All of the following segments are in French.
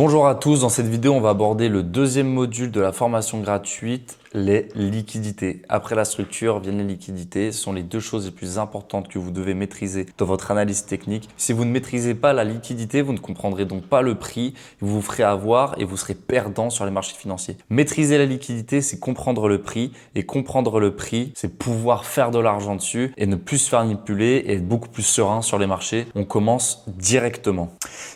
Bonjour à tous, dans cette vidéo on va aborder le deuxième module de la formation gratuite, les liquidités. Après la structure viennent les liquidités, ce sont les deux choses les plus importantes que vous devez maîtriser dans votre analyse technique. Si vous ne maîtrisez pas la liquidité, vous ne comprendrez donc pas le prix, vous vous ferez avoir et vous serez perdant sur les marchés financiers. Maîtriser la liquidité, c'est comprendre le prix et comprendre le prix, c'est pouvoir faire de l'argent dessus et ne plus se faire manipuler et être beaucoup plus serein sur les marchés. On commence directement.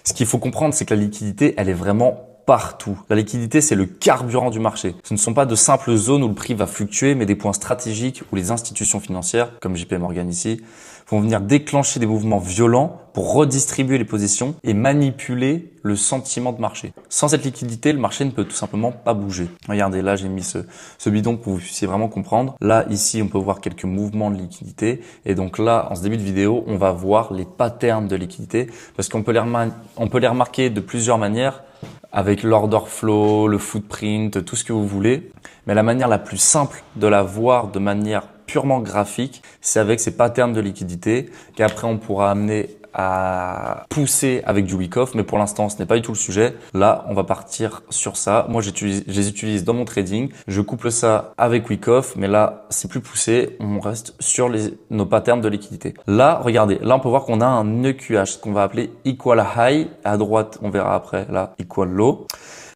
Ce qu'il faut comprendre, c'est que la liquidité, elle est vraiment partout. La liquidité, c'est le carburant du marché. Ce ne sont pas de simples zones où le prix va fluctuer, mais des points stratégiques où les institutions financières, comme JP Morgan ici, vont venir déclencher des mouvements violents pour redistribuer les positions et manipuler le sentiment de marché. Sans cette liquidité, le marché ne peut tout simplement pas bouger. Regardez, là, j'ai mis ce bidon pour que vous puissiez vraiment comprendre. Là, ici, on peut voir quelques mouvements de liquidité. Et donc là, en ce début de vidéo, on va voir les patterns de liquidité parce qu'on peut les remarquer de plusieurs manières avec l'order flow, le footprint, tout ce que vous voulez. Mais la manière la plus simple de la voir de manière purement graphique, c'est avec ces patterns de liquidité qu'après on pourra amener à pousser avec du Wyckoff, mais pour l'instant ce n'est pas du tout le sujet. Là on va partir sur ça. Moi je les utilise dans mon trading, je couple ça avec Wyckoff, mais là c'est plus poussé, on reste sur nos patterns de liquidité. Là regardez, là on peut voir qu'on a un EQH, ce qu'on va appeler equal high, à droite on verra après, là equal low.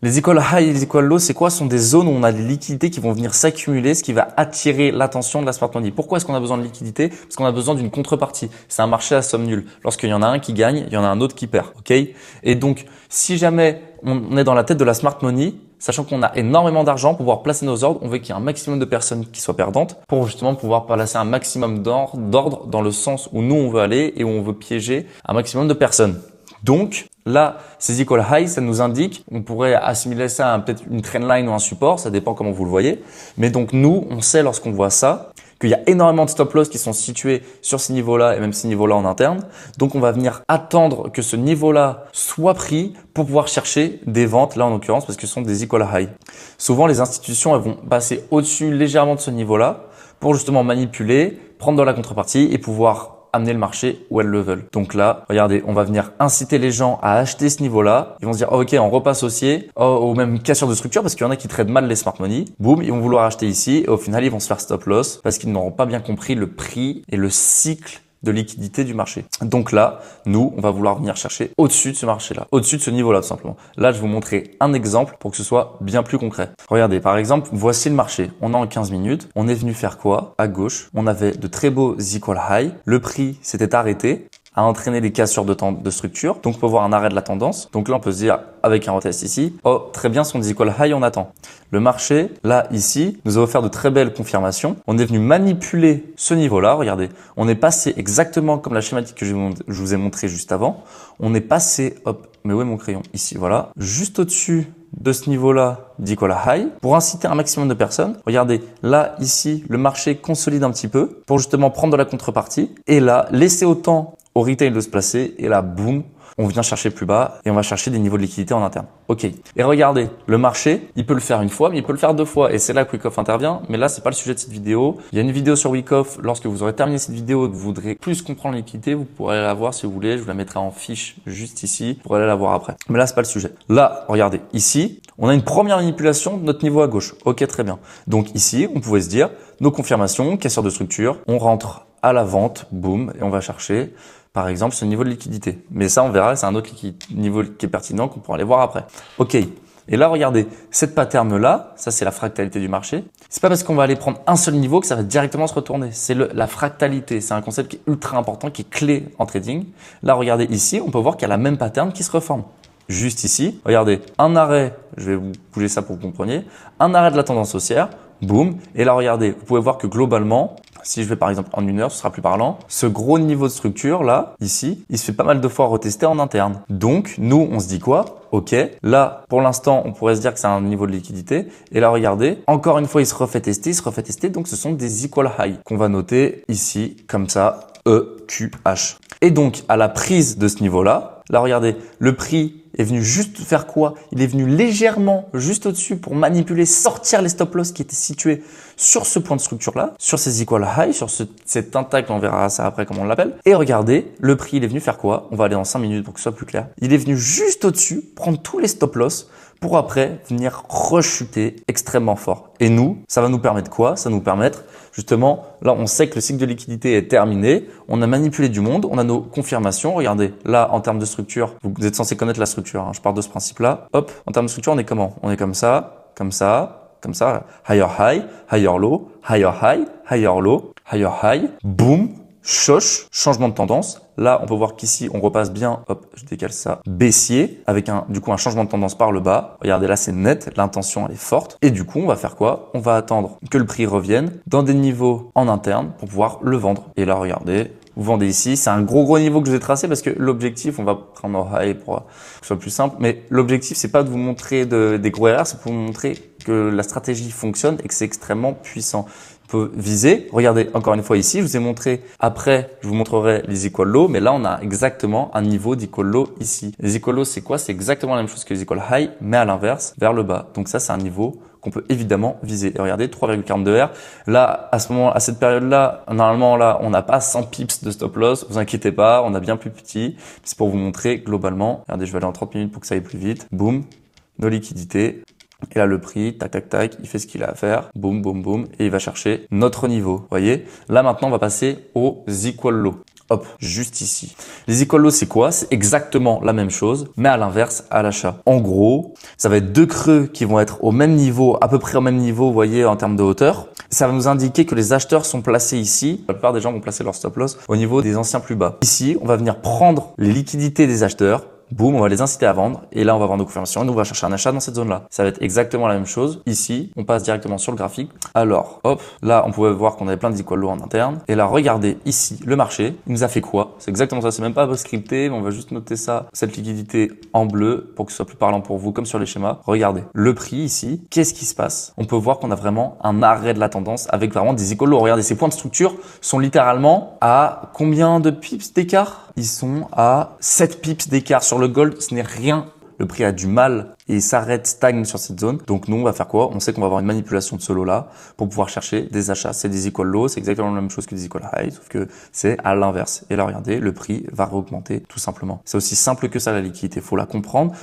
Les equal high et les equal low, c'est quoi? Ce sont des zones où on a des liquidités qui vont venir s'accumuler, ce qui va attirer l'attention de la smart money. Pourquoi est-ce qu'on a besoin de liquidité? Parce qu'on a besoin d'une contrepartie. C'est un marché à somme nulle. Lorsqu'il y en a un qui gagne, il y en a un autre qui perd. Ok? Et donc, si jamais on est dans la tête de la smart money, sachant qu'on a énormément d'argent pour pouvoir placer nos ordres, on veut qu'il y ait un maximum de personnes qui soient perdantes pour justement pouvoir placer un maximum d'ordres dans le sens où nous on veut aller et où on veut piéger un maximum de personnes. Donc là, ces equal high, ça nous indique, on pourrait assimiler ça à peut-être une trendline ou un support, ça dépend comment vous le voyez. Mais donc nous, on sait lorsqu'on voit ça, qu'il y a énormément de stop loss qui sont situés sur ces niveaux-là et même ces niveaux-là en interne. Donc on va venir attendre que ce niveau-là soit pris pour pouvoir chercher des ventes, là en l'occurrence, parce que ce sont des equal high. Souvent, les institutions, elles vont passer au-dessus légèrement de ce niveau-là pour justement manipuler, prendre de la contrepartie et pouvoir amener le marché où elles le veulent. Donc là, regardez, on va venir inciter les gens à acheter ce niveau-là. Ils vont se dire, oh, ok, on repasse haussier, ou même cassure de structure parce qu'il y en a qui traitent mal les smart money. Boum, ils vont vouloir acheter ici et au final, ils vont se faire stop loss parce qu'ils n'auront pas bien compris le prix et le cycle de liquidité du marché. Donc là, nous, on va vouloir venir chercher au-dessus de ce marché-là, au-dessus de ce niveau-là tout simplement. Là, je vais vous montrer un exemple pour que ce soit bien plus concret. Regardez, par exemple, voici le marché. On est en 15 minutes. On est venu faire quoi? À gauche, on avait de très beaux equal high. Le prix s'était arrêté, à entraîner des cassures de structure. Donc, on peut voir un arrêt de la tendance. Donc là, on peut se dire, avec un retest ici, oh, très bien, son equal high, on attend. Le marché, là, ici, nous a offert de très belles confirmations. On est venu manipuler ce niveau-là. Regardez, on est passé exactement comme la schématique que je vous ai montré juste avant. On est passé, hop, mais où est mon crayon? Ici, voilà, juste au-dessus de ce niveau-là d'equal high pour inciter un maximum de personnes. Regardez, là, ici, le marché consolide un petit peu pour justement prendre de la contrepartie. Et là, laisser autant au retail de se placer et là, boum, on vient chercher plus bas et on va chercher des niveaux de liquidité en interne. Ok. Et regardez, le marché, il peut le faire une fois, mais il peut le faire deux fois. Et c'est là que Wyckoff intervient. Mais là, c'est pas le sujet de cette vidéo. Il y a une vidéo sur Wyckoff. Lorsque vous aurez terminé cette vidéo et que vous voudrez plus comprendre la liquidité, vous pourrez la voir si vous voulez. Je vous la mettrai en fiche juste ici. Vous pourrez aller la voir après. Mais là, c'est pas le sujet. Là, regardez, ici, on a une première manipulation de notre niveau à gauche. Ok, très bien. Donc ici, on pouvait se dire, nos confirmations, cassure de structure, on rentre à la vente, boum, et on va chercher par exemple ce niveau de liquidité. Mais ça, on verra, c'est un autre niveau qui est pertinent qu'on pourra aller voir après. Ok. Et là, regardez, cette pattern-là, ça c'est la fractalité du marché. C'est pas parce qu'on va aller prendre un seul niveau que ça va directement se retourner. C'est la fractalité. C'est un concept qui est ultra important, qui est clé en trading. Là, regardez ici, on peut voir qu'il y a la même pattern qui se reforme. Juste ici, regardez, un arrêt, je vais vous bouger ça pour que vous compreniez, un arrêt de la tendance haussière, boum. Et là, regardez, vous pouvez voir que globalement, si je vais par exemple en une heure, ce sera plus parlant. Ce gros niveau de structure là, ici, il se fait pas mal de fois retester en interne. Donc, nous, on se dit quoi? Ok, là, pour l'instant, on pourrait se dire que c'est un niveau de liquidité. Et là, regardez, encore une fois, il se refait tester. Donc, ce sont des equal high qu'on va noter ici, comme ça, EQH. Et donc, à la prise de ce niveau-là, là, regardez, le prix est venu juste faire quoi? Il est venu légèrement juste au-dessus pour manipuler, sortir les stop loss qui étaient situés sur ce point de structure-là, sur ces equal high, sur cet intact, on verra ça après comment on l'appelle. Et regardez, le prix, il est venu faire quoi? On va aller dans 5 minutes pour que ce soit plus clair. Il est venu juste au-dessus, prendre tous les stop loss pour après venir rechuter extrêmement fort. Et nous, ça va nous permettre quoi? Ça va nous permettre justement, là on sait que le cycle de liquidité est terminé, on a manipulé du monde, on a nos confirmations. Regardez, là en termes de structure, vous êtes censé connaître la structure, hein, je pars de ce principe-là. Hop, en termes de structure, on est comment? On est comme ça, comme ça, comme ça, higher high, higher low, higher high, higher low, higher high, boom, choche, changement de tendance. Là, on peut voir qu'ici, on repasse bien, hop, je décale ça, baissier, avec du coup un changement de tendance par le bas. Regardez, là, c'est net, l'intention, elle est forte. Et du coup, on va faire quoi? On va attendre que le prix revienne dans des niveaux en interne pour pouvoir le vendre. Et là, regardez, vous vendez ici. C'est un gros niveau que je vous ai tracé parce que l'objectif, on va prendre en high pour que ce soit plus simple, mais l'objectif, c'est pas de vous montrer des gros erreurs, c'est pour vous montrer que la stratégie fonctionne et que c'est extrêmement puissant. Peut viser. Regardez, encore une fois ici, je vous ai montré, après, je vous montrerai les equal low, mais là, on a exactement un niveau d'equal low ici. Les equal low, c'est quoi? C'est exactement la même chose que les equal high, mais à l'inverse, vers le bas. Donc ça, c'est un niveau qu'on peut évidemment viser. Et regardez, 3,42 R. Là, à ce moment, à cette période-là, normalement, là, on n'a pas 100 pips de stop loss. Vous inquiétez pas, on a bien plus petit. C'est pour vous montrer globalement. Regardez, je vais aller en 30 minutes pour que ça aille plus vite. Boum, nos liquidités. Et là, le prix, tac, tac, tac, il fait ce qu'il a à faire. Boum, boum, boum. Et il va chercher notre niveau. Vous voyez? Là, maintenant, on va passer aux equal low. Hop, juste ici. Les equal low, c'est quoi? C'est exactement la même chose, mais à l'inverse, à l'achat. En gros, ça va être deux creux qui vont être au même niveau, à peu près au même niveau, vous voyez, en termes de hauteur. Ça va nous indiquer que les acheteurs sont placés ici. La plupart des gens vont placer leur stop loss au niveau des anciens plus bas. Ici, on va venir prendre les liquidités des acheteurs. Boum, on va les inciter à vendre et là on va vendre nos confirmations et nous on va chercher un achat dans cette zone là. Ça va être exactement la même chose. Ici, on passe directement sur le graphique. Alors, hop, là on pouvait voir qu'on avait plein de equal low en interne. Et là, regardez ici, le marché, il nous a fait quoi? C'est exactement ça, c'est même pas scripté, mais on va juste noter ça, cette liquidité en bleu pour que ce soit plus parlant pour vous comme sur les schémas. Regardez, le prix ici, qu'est-ce qui se passe? On peut voir qu'on a vraiment un arrêt de la tendance avec vraiment des equal low. Regardez, ces points de structure sont littéralement à combien de pips d'écart? Ils sont à 7 pips d'écart sur le gold, ce n'est rien. Le prix a du mal et s'arrête, stagne sur cette zone. Donc nous, on va faire quoi? On sait qu'on va avoir une manipulation de ce lot-là pour pouvoir chercher des achats. C'est des equal low, c'est exactement la même chose que des equal high, sauf que c'est à l'inverse. Et là, regardez, le prix va augmenter tout simplement. C'est aussi simple que ça, la liquidité. Il faut la comprendre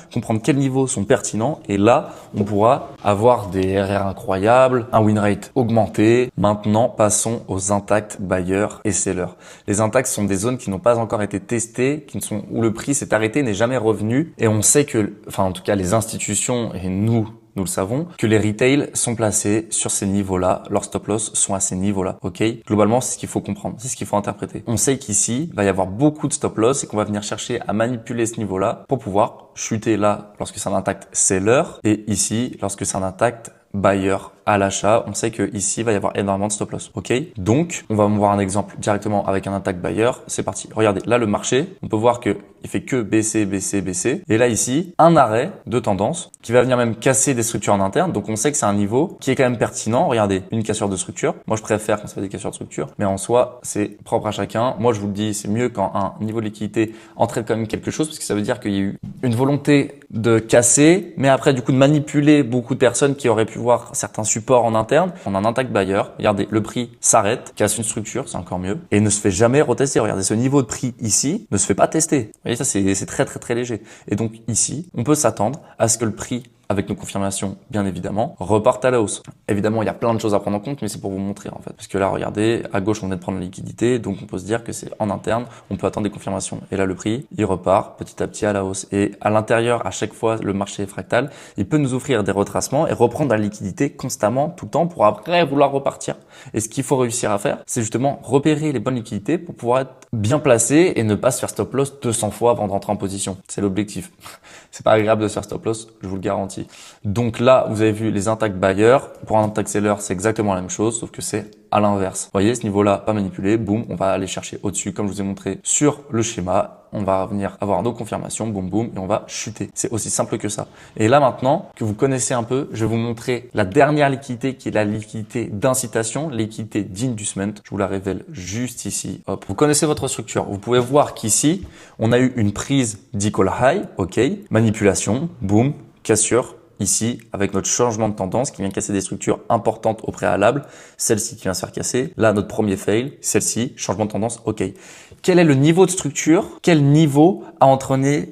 quels niveaux sont pertinents. Et là, on pourra avoir des RR incroyables, un win rate augmenté. Maintenant, passons aux intacts buyers et sellers. Les intacts sont des zones qui n'ont pas encore été testées, où le prix s'est arrêté, n'est jamais revenu. Et on sait que, enfin en tout cas les institutions et nous le savons, que les retails sont placés sur ces niveaux-là, leurs stop loss sont à ces niveaux-là, ok? Globalement, c'est ce qu'il faut comprendre, c'est ce qu'il faut interpréter. On sait qu'ici, il va y avoir beaucoup de stop loss et qu'on va venir chercher à manipuler ce niveau-là pour pouvoir chuter là lorsque c'est un intact seller et ici lorsque c'est un intact buyer à l'achat. On sait que ici il va y avoir énormément de stop loss. Ok, donc on va voir un exemple directement avec un attaque buyer. C'est parti. Regardez, là le marché, on peut voir que il fait que baisser, baisser, baisser. Et là ici, un arrêt de tendance qui va venir même casser des structures en interne. Donc on sait que c'est un niveau qui est quand même pertinent. Regardez, une cassure de structure. Moi je préfère quand ça fait des cassures de structure, mais en soi c'est propre à chacun. Moi je vous le dis, c'est mieux quand un niveau de liquidité entraîne quand même quelque chose parce que ça veut dire qu'il y a eu une volonté de casser, mais après du coup de manipuler beaucoup de personnes qui auraient pu voir certains supports en interne. On a un attaque buyer. Regardez, le prix s'arrête, casse une structure, c'est encore mieux, et ne se fait jamais retester. Regardez, ce niveau de prix ici ne se fait pas tester. Vous voyez, ça c'est très très très léger. Et donc ici, on peut s'attendre à ce que le prix, avec nos confirmations, bien évidemment, reparte à la hausse. Évidemment, il y a plein de choses à prendre en compte, mais c'est pour vous montrer en fait. Parce que là, regardez, à gauche, on vient de prendre la liquidité, donc on peut se dire que c'est en interne, on peut attendre des confirmations. Et là, le prix, il repart petit à petit à la hausse. Et à l'intérieur, à chaque fois, le marché est fractal, il peut nous offrir des retracements et reprendre la liquidité constamment, tout le temps, pour après vouloir repartir. Et ce qu'il faut réussir à faire, c'est justement repérer les bonnes liquidités pour pouvoir être bien placé et ne pas se faire stop loss 200 fois avant de rentrer en position. C'est l'objectif. C'est pas agréable de se faire stop loss, je vous le garantis. ralenti. Donc là, vous avez vu les intact buyers. Pour un intact seller, c'est exactement la même chose, sauf que c'est à l'inverse. Vous voyez, ce niveau-là, pas manipulé, boum, on va aller chercher au-dessus, comme je vous ai montré sur le schéma. On va venir avoir nos confirmations, boum, boum, et on va chuter. C'est aussi simple que ça. Et là, maintenant que vous connaissez un peu, je vais vous montrer la dernière liquidité qui est la liquidité d'incitation, liquidité d'inducement. Je vous la révèle juste ici. Hop. Vous connaissez votre structure. Vous pouvez voir qu'ici, on a eu une prise d'equal high, ok, manipulation, boum, cassure. Ici, avec notre changement de tendance qui vient casser des structures importantes au préalable, celle-ci qui vient se faire casser. Là, notre premier fail, celle-ci, changement de tendance, ok. Quel est le niveau de structure? Quel niveau a entraîné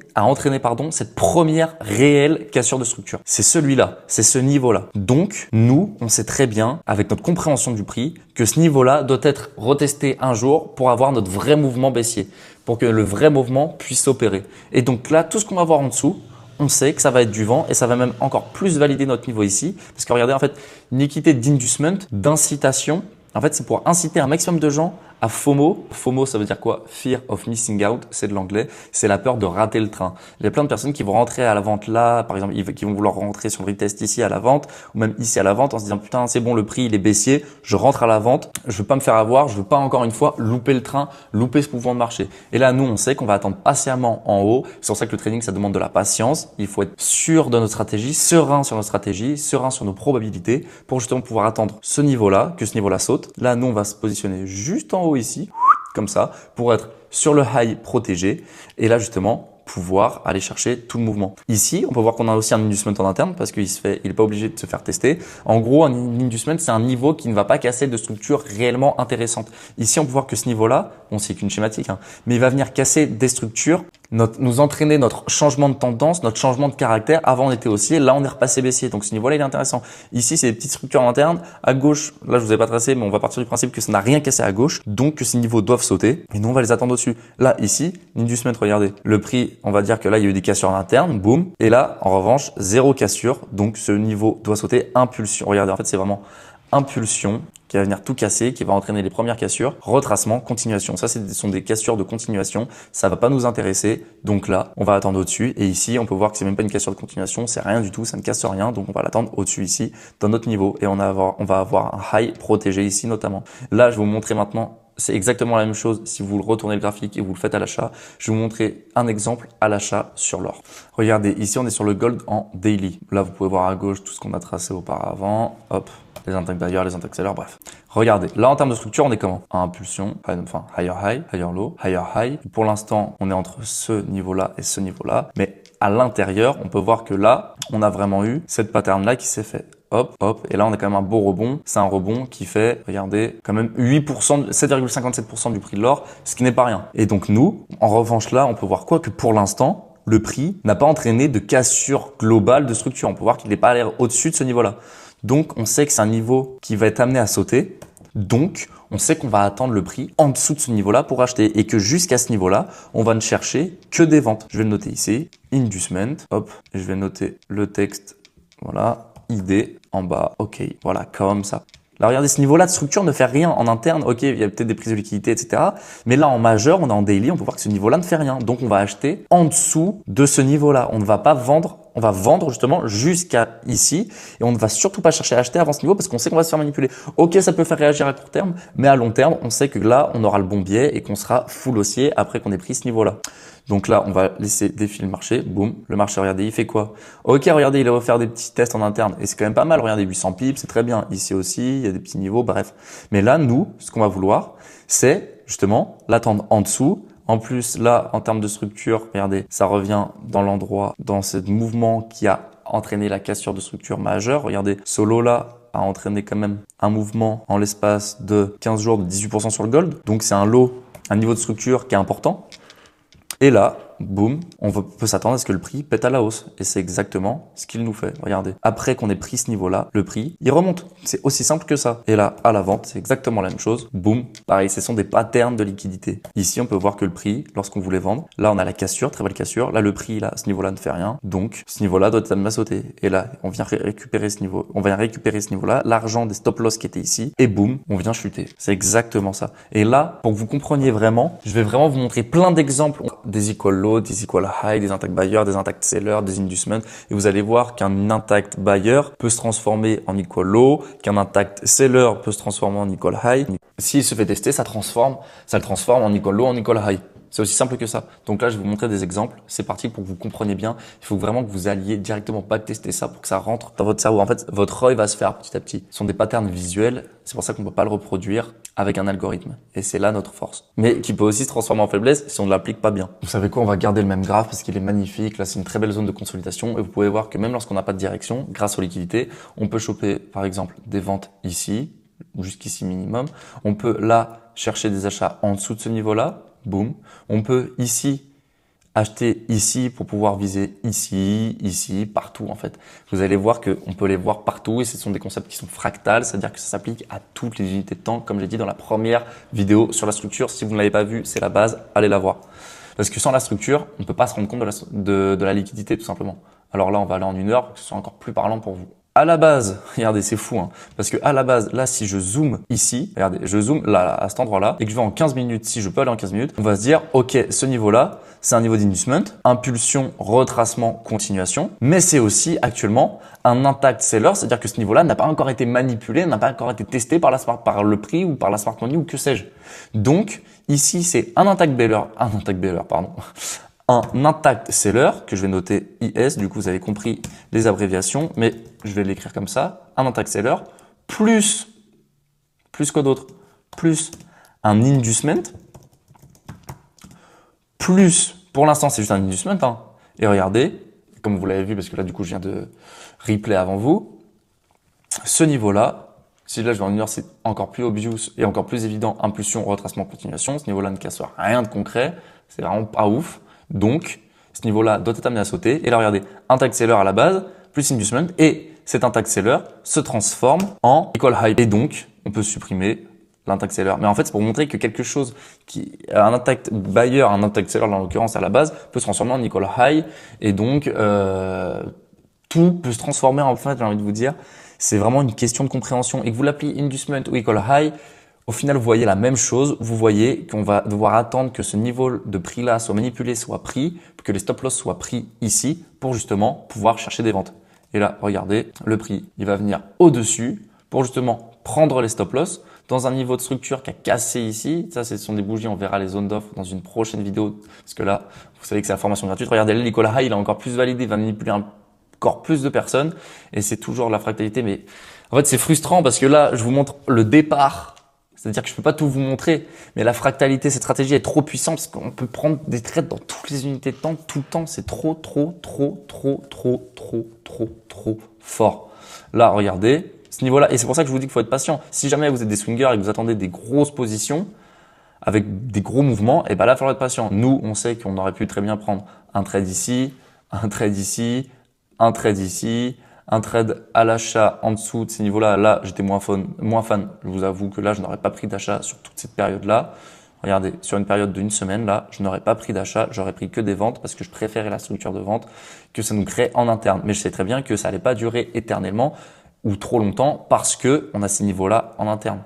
cette première réelle cassure de structure? C'est celui-là, c'est ce niveau-là. Donc, nous, on sait très bien, avec notre compréhension du prix, que ce niveau-là doit être retesté un jour pour avoir notre vrai mouvement baissier, pour que le vrai mouvement puisse s'opérer. Et donc là, tout ce qu'on va voir en dessous, on sait que ça va être du vent et ça va même encore plus valider notre niveau ici. Parce que regardez, en fait, une liquidité d'inducement, d'incitation, en fait, c'est pour inciter un maximum de gens à FOMO. FOMO, ça veut dire quoi? Fear of missing out, c'est de l'anglais. C'est la peur de rater le train. Il y a plein de personnes qui vont rentrer à la vente là, par exemple, qui vont vouloir rentrer sur le retest ici à la vente, ou même ici à la vente en se disant, putain, c'est bon, le prix, il est baissier, je rentre à la vente, je veux pas me faire avoir, je veux pas encore une fois louper le train, louper ce mouvement de marché. Et là, nous, on sait qu'on va attendre patiemment en haut. C'est pour ça que le trading, ça demande de la patience. Il faut être sûr de notre stratégie, serein sur notre stratégie, serein sur nos probabilités pour justement pouvoir attendre ce niveau-là, que ce niveau-là saute. Là, nous, on va se positionner juste en haut ici, comme ça, pour être sur le high protégé. Et là, justement, pouvoir aller chercher tout le mouvement. Ici, on peut voir qu'on a aussi un inducement en interne parce qu'il n'est pas obligé de se faire tester. En gros, un inducement, c'est un niveau qui ne va pas casser de structure réellement intéressante. Ici, on peut voir que ce niveau-là, bon, c'est qu'une schématique, hein, mais il va venir casser des structures, nous entraîner notre changement de tendance, notre changement de caractère. Avant, on était haussier, là, on est repassé baissier. Donc, ce niveau-là, il est intéressant. Ici, c'est des petites structures internes. À gauche, là, je vous ai pas tracé, mais on va partir du principe que ça n'a rien cassé à gauche. Donc, que ces niveaux doivent sauter. Et nous, on va les attendre au-dessus. Là, ici, l'inducement, regardez. Le prix, on va dire que là, il y a eu des cassures en interne, boum. Et là, en revanche, zéro cassure. Donc, ce niveau doit sauter. Impulsion. Regardez, en fait, c'est vraiment impulsion qui va venir tout casser, qui va entraîner les premières cassures, retracement, continuation. Ça, ce sont des cassures de continuation. Ça va pas nous intéresser. Donc là, on va attendre au-dessus. Et ici, on peut voir que c'est même pas une cassure de continuation. C'est rien du tout. Ça ne casse rien. Donc, on va l'attendre au-dessus ici, dans notre niveau. Et on va avoir un high protégé ici, notamment. Là, je vais vous montrer maintenant. C'est exactement la même chose si vous retournez le graphique et vous le faites à l'achat. Je vais vous montrer un exemple à l'achat sur l'or. Regardez, ici, on est sur le gold en daily. Là, vous pouvez voir à gauche tout ce qu'on a tracé auparavant. Hop, les intact buyers, les intact sellers, bref. Regardez, là, en termes de structure, on est comment? Impulsion, enfin, higher high, higher low, higher high. Pour l'instant, on est entre ce niveau-là et ce niveau-là. Mais à l'intérieur, on peut voir que là, on a vraiment eu cette pattern-là qui s'est fait. Hop, hop. Et là, on a quand même un beau rebond. C'est un rebond qui fait, regardez, quand même 8%, 7,57% du prix de l'or, ce qui n'est pas rien. Et donc, nous, en revanche, là, on peut voir quoi? Que pour l'instant, le prix n'a pas entraîné de cassure globale de structure. On peut voir qu'il n'est pas allé au-dessus de ce niveau-là. Donc, on sait que c'est un niveau qui va être amené à sauter. Donc, on sait qu'on va attendre le prix en dessous de ce niveau-là pour acheter et que jusqu'à ce niveau-là, on va ne chercher que des ventes. Je vais le noter ici, inducement. Hop, je vais noter le texte. Voilà. ID en bas, ok, voilà, comme ça. Là, regardez, ce niveau-là de structure ne fait rien en interne. Ok, il y a peut-être des prises de liquidité, etc. Mais là, en majeur, on est en daily, on peut voir que ce niveau-là ne fait rien. Donc, on va acheter en dessous de ce niveau-là. On ne va pas vendre, on va vendre justement jusqu'à ici. Et on ne va surtout pas chercher à acheter avant ce niveau parce qu'on sait qu'on va se faire manipuler. Ok, ça peut faire réagir à court terme, mais à long terme, on sait que là, on aura le bon biais et qu'on sera full haussier après qu'on ait pris ce niveau-là. Donc là, on va laisser défiler le marché. Boum, le marché, regardez, il fait quoi? Ok, regardez, il va faire des petits tests en interne. Et c'est quand même pas mal. Regardez, 800 pips, c'est très bien. Ici aussi, il y a des petits niveaux, bref. Mais là, nous, ce qu'on va vouloir, c'est justement l'attendre en dessous. En plus, là, en termes de structure, regardez, ça revient dans l'endroit, dans ce mouvement qui a entraîné la cassure de structure majeure. Regardez, ce lot-là a entraîné quand même un mouvement en l'espace de 15 jours de 18% sur le gold. Donc, c'est un lot, un niveau de structure qui est important. Et là, boum, on peut s'attendre à ce que le prix pète à la hausse. Et c'est exactement ce qu'il nous fait. Regardez, après qu'on ait pris ce niveau-là, le prix, il remonte. C'est aussi simple que ça. Et là, à la vente, c'est exactement la même chose. Boum, pareil, ce sont des patterns de liquidité. Ici, on peut voir que le prix, lorsqu'on voulait vendre, là, on a la cassure, très belle cassure. Là, le prix, là, à ce niveau-là ne fait rien. Donc, ce niveau-là doit être amené à sauter. Et là, on vient récupérer ce niveau. On vient récupérer ce niveau-là, l'argent des stop loss qui étaient ici. Et boum, on vient chuter. C'est exactement ça. Et là, pour que vous compreniez vraiment, je vais vraiment vous montrer plein d'exemples des equal low, low, des equal high, des intact buyer, des intact seller, des inducements. Et vous allez voir qu'un intact buyer peut se transformer en equal low, qu'un intact seller peut se transformer en equal high. S'il se fait tester, ça le transforme en equal low, en equal high. C'est aussi simple que ça. Donc là, je vais vous montrer des exemples. C'est parti pour que vous compreniez bien. Il faut vraiment que vous alliez directement backtester ça pour que ça rentre dans votre cerveau. En fait, votre œil va se faire petit à petit. Ce sont des patterns visuels. C'est pour ça qu'on ne peut pas le reproduire avec un algorithme. Et c'est là notre force. Mais qui peut aussi se transformer en faiblesse si on ne l'applique pas bien. Vous savez quoi? On va garder le même graphe parce qu'il est magnifique. Là, c'est une très belle zone de consolidation. Et vous pouvez voir que même lorsqu'on n'a pas de direction, grâce aux liquidités, on peut choper, par exemple, des ventes ici, jusqu'ici minimum. On peut là chercher des achats en dessous de ce niveau-là. Boum. On peut ici acheter ici pour pouvoir viser ici, ici, partout en fait. Vous allez voir qu'on peut les voir partout et ce sont des concepts qui sont fractals, c'est-à-dire que ça s'applique à toutes les unités de temps, comme j'ai dit dans la première vidéo sur la structure. Si vous ne l'avez pas vue, c'est la base, allez la voir. Parce que sans la structure, on ne peut pas se rendre compte de la liquidité tout simplement. Alors là, on va aller en 1 heure pour que ce soit encore plus parlant pour vous. À la base, regardez, c'est fou, hein, parce que à la base, là, si je zoome ici, regardez, je zoome là, à cet endroit-là, et que je vais en 15 minutes, si je peux aller en 15 minutes, on va se dire, ok, ce niveau-là, c'est un niveau d'inducement, impulsion, retracement, continuation, mais c'est aussi actuellement un intact seller, c'est-à-dire que ce niveau-là n'a pas encore été manipulé, n'a pas encore été testé par le prix ou par la smart money ou que sais-je. Donc, ici, c'est un intact seller, un intact seller, que je vais noter IS, du coup vous avez compris les abréviations, mais je vais l'écrire comme ça, un intact seller, plus quoi d'autre? Plus un inducement, plus, pour l'instant c'est juste un inducement, hein. Et regardez, comme vous l'avez vu, parce que là du coup je viens de replay avant vous, ce niveau-là, si là je vais en une heure, c'est encore plus obvious et encore plus évident, impulsion, retracement, continuation, ce niveau-là ne casse rien de concret, c'est vraiment pas ouf. Donc, ce niveau-là doit être amené à sauter. Et là, regardez, intact seller à la base, plus inducement. Et cet intact seller se transforme en equal high. Et donc, on peut supprimer l'intact seller. Mais en fait, c'est pour montrer que quelque chose un intact buyer, un intact seller, en l'occurrence, à la base, peut se transformer en equal high. Et donc, tout peut se transformer, en fait, j'ai envie de vous dire. C'est vraiment une question de compréhension. Et que vous l'appelez inducement ou equal high, au final, vous voyez la même chose. Vous voyez qu'on va devoir attendre que ce niveau de prix-là soit manipulé, soit pris, que les stop-loss soient pris ici pour justement pouvoir chercher des ventes. Et là, regardez, le prix, il va venir au-dessus pour justement prendre les stop-loss dans un niveau de structure qui a cassé ici. Ça, ce sont des bougies. On verra les zones d'offre dans une prochaine vidéo parce que là, vous savez que c'est la formation gratuite. Regardez, l'equal high, il est encore plus validé, il va manipuler encore plus de personnes et c'est toujours la fractalité. Mais en fait, c'est frustrant parce que là, je vous montre le départ. C'est-à-dire que je peux pas tout vous montrer, mais la fractalité, cette stratégie est trop puissante parce qu'on peut prendre des trades dans toutes les unités de temps, tout le temps. C'est trop fort. Là, regardez, ce niveau-là, et c'est pour ça que je vous dis qu'il faut être patient. Si jamais vous êtes des swingers et que vous attendez des grosses positions avec des gros mouvements, et ben là, il faudra être patient. Nous, on sait qu'on aurait pu très bien prendre un trade ici, un trade ici, un trade ici, un trade à l'achat en dessous de ces niveaux-là. Là, j'étais moins fan. Je vous avoue que là, je n'aurais pas pris d'achat sur toute cette période-là. Regardez, sur une période d'1 semaine, là, je n'aurais pas pris d'achat. J'aurais pris que des ventes parce que je préférais la structure de vente que ça nous crée en interne. Mais je sais très bien que ça allait pas durer éternellement ou trop longtemps parce que on a ces niveaux-là en interne.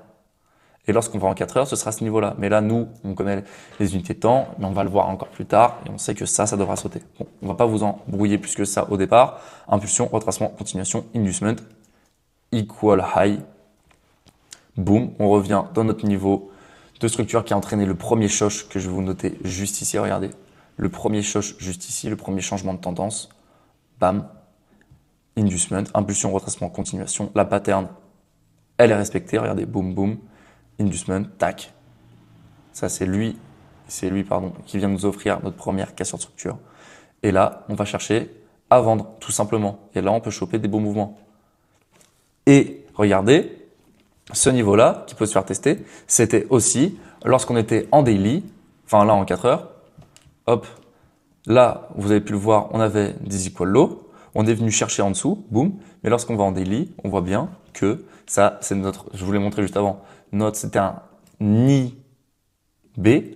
Et lorsqu'on va en 4 heures, ce sera ce niveau-là. Mais là, nous, on connaît les unités de temps, mais on va le voir encore plus tard et on sait que ça devra sauter. Bon, on va pas vous embrouiller plus que ça au départ. Impulsion, retracement, continuation, inducement, equal high. Boum, on revient dans notre niveau de structure qui a entraîné le premier choc que je vais vous noter juste ici. Regardez, le premier choc juste ici, le premier changement de tendance. Bam, inducement, impulsion, retracement, continuation. La pattern, elle est respectée. Regardez, boum, boum. Inducement, tac. Ça, c'est lui qui vient nous offrir notre première cassure de structure. Et là, on va chercher à vendre, tout simplement. Et là, on peut choper des beaux mouvements. Et regardez, ce niveau-là, qui peut se faire tester, c'était aussi lorsqu'on était en daily, enfin là, en 4 heures. Hop, là, vous avez pu le voir, on avait des equal low. On est venu chercher en dessous, boum. Mais lorsqu'on va en daily, on voit bien que ça, c'est notre, je vous l'ai montré juste avant, c'était un IB,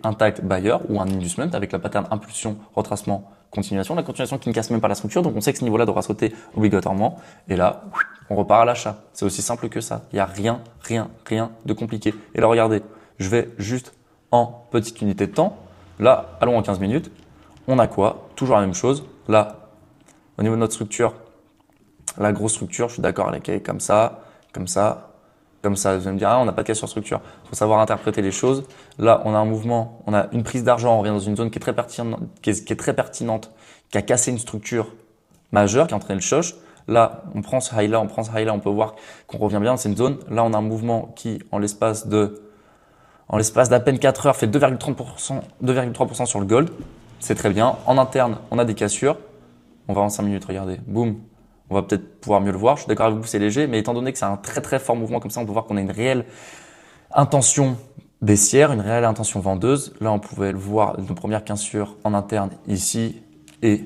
intact buyer ou un inducement avec la pattern impulsion, retracement, continuation. La continuation qui ne casse même pas la structure, donc on sait que ce niveau-là devra sauter obligatoirement. Et là, on repart à l'achat. C'est aussi simple que ça. Il n'y a rien de compliqué. Et là, regardez, je vais juste en petite unité de temps. Là, allons en 15 minutes. on a quoi? Toujours la même chose. Là, au niveau de notre structure, la grosse structure, je suis d'accord avec elle, comme ça, comme ça, comme ça. Vous allez me dire, ah, on n'a pas de cassure structure. Il faut savoir interpréter les choses. Là, on a un mouvement, on a une prise d'argent, on revient dans une zone qui est très pertinente, qui a cassé une structure majeure, qui a entraîné le choc. Là, on prend ce high-là, on peut voir qu'on revient bien dans cette zone. Là, on a un mouvement qui, en l'espace d'à peine 4 heures, fait 2,3% sur le gold. C'est très bien. En interne, on a des cassures. On va en 5 minutes, regardez. Boum. On va peut-être pouvoir mieux le voir. Je suis d'accord avec vous, c'est léger, mais étant donné que c'est un très très fort mouvement comme ça, on peut voir qu'on a une réelle intention baissière, une réelle intention vendeuse. Là, on pouvait le voir, nos premières cassures en interne ici et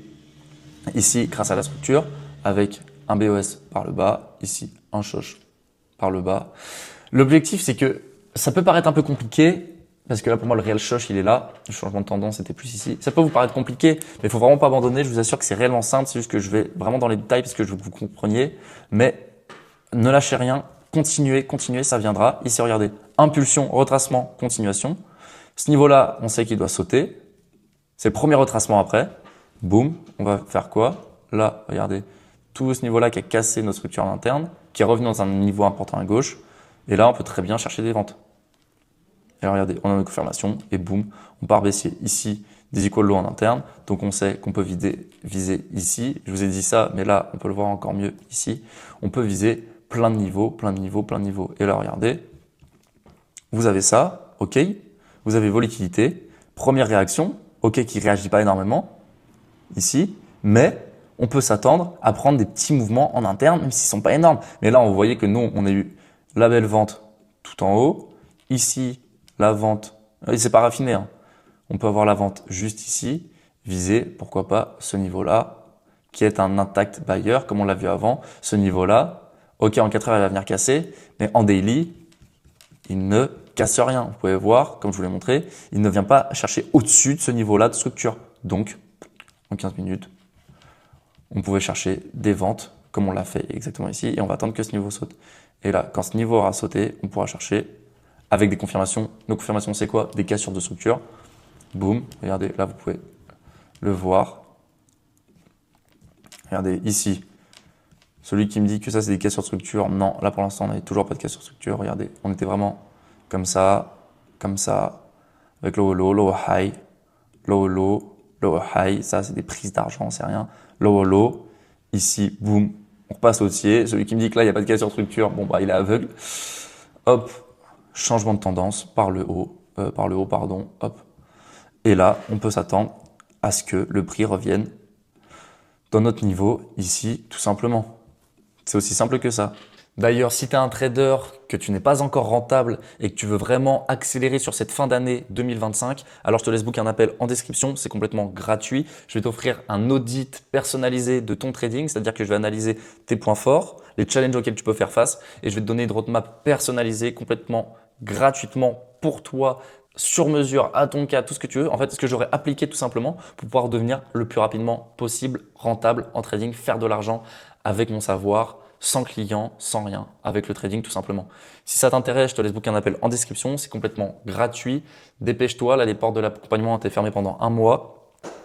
ici grâce à la structure avec un BOS par le bas, ici un choc par le bas. L'objectif, c'est que ça peut paraître un peu compliqué parce que là, pour moi, le réel choc, il est là. Le changement de tendance était plus ici. Ça peut vous paraître compliqué, mais il faut vraiment pas abandonner. Je vous assure que c'est réellement simple. C'est juste que je vais vraiment dans les détails parce que je veux que vous compreniez. Mais ne lâchez rien. Continuez, ça viendra. Ici, regardez. Impulsion, retracement, continuation. Ce niveau-là, on sait qu'il doit sauter. C'est le premier retracement après. Boum. On va faire quoi? Là, regardez. Tout ce niveau-là qui a cassé notre structure interne, qui est revenu dans un niveau important à gauche. Et là, on peut très bien chercher des ventes. Et alors, regardez, on a une confirmation et boum, on part baissier. Ici, des equal low en interne. Donc, on sait qu'on peut viser ici. Je vous ai dit ça, mais là, on peut le voir encore mieux ici. On peut viser plein de niveaux, plein de niveaux, plein de niveaux. Et là, regardez, vous avez ça, OK. Vous avez vos liquidités. Première réaction, OK, qui ne réagit pas énormément ici, mais on peut s'attendre à prendre des petits mouvements en interne, même s'ils ne sont pas énormes. Mais là, vous voyez que nous, on a eu la belle vente tout en haut. Ici, la vente, c'est pas raffiné, hein. On peut avoir la vente juste ici, viser, pourquoi pas, ce niveau-là, qui est un intact buyer, comme on l'a vu avant. Ce niveau-là, OK, en 4 heures, il va venir casser, mais en daily, il ne casse rien. Vous pouvez voir, comme je vous l'ai montré, il ne vient pas chercher au-dessus de ce niveau-là de structure. Donc, en 15 minutes, on pouvait chercher des ventes, comme on l'a fait exactement ici, et on va attendre que ce niveau saute. Et là, quand ce niveau aura sauté, on pourra chercher avec des confirmations. Nos confirmations, c'est quoi? Des cassures de structure. Boum, regardez, là, vous pouvez le voir. Regardez, ici, celui qui me dit que ça, c'est des cassures de structure. Non, là, pour l'instant, on n'avait toujours pas de cassure de structure. Regardez, on était vraiment comme ça, avec low low, low high, low low, low high. Ça, c'est des prises d'argent, c'est rien. Low low, ici, boum, on repasse au-dessus. Celui qui me dit que là, il n'y a pas de cassure de structure, bon, bah, il est aveugle. Hop, changement de tendance par le haut, hop. Et là, on peut s'attendre à ce que le prix revienne dans notre niveau ici, tout simplement. C'est aussi simple que ça. D'ailleurs, si tu es un trader, que tu n'es pas encore rentable et que tu veux vraiment accélérer sur cette fin d'année 2025, alors je te laisse booker un appel en description, c'est complètement gratuit. Je vais t'offrir un audit personnalisé de ton trading, c'est-à-dire que je vais analyser tes points forts, les challenges auxquels tu peux faire face et je vais te donner une roadmap personnalisée complètement gratuitement pour toi, sur mesure, à ton cas, tout ce que tu veux. En fait, ce que j'aurais appliqué tout simplement pour pouvoir devenir le plus rapidement possible rentable en trading, faire de l'argent avec mon savoir, sans client, sans rien, avec le trading tout simplement. Si ça t'intéresse, je te laisse booker un appel en description, c'est complètement gratuit. Dépêche-toi, là les portes de l'accompagnement étaient fermées pendant un mois.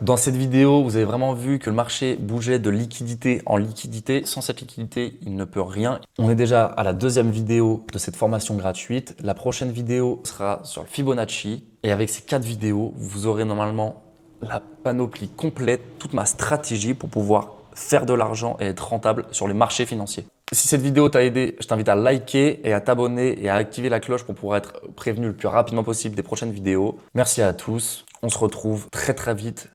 Dans cette vidéo, vous avez vraiment vu que le marché bougeait de liquidité en liquidité. Sans cette liquidité, il ne peut rien. On est déjà à la deuxième vidéo de cette formation gratuite. La prochaine vidéo sera sur le Fibonacci. Et avec ces 4 vidéos, vous aurez normalement la panoplie complète, toute ma stratégie pour pouvoir faire de l'argent et être rentable sur les marchés financiers. Si cette vidéo t'a aidé, je t'invite à liker et à t'abonner et à activer la cloche pour pouvoir être prévenu le plus rapidement possible des prochaines vidéos. Merci à tous. On se retrouve très très vite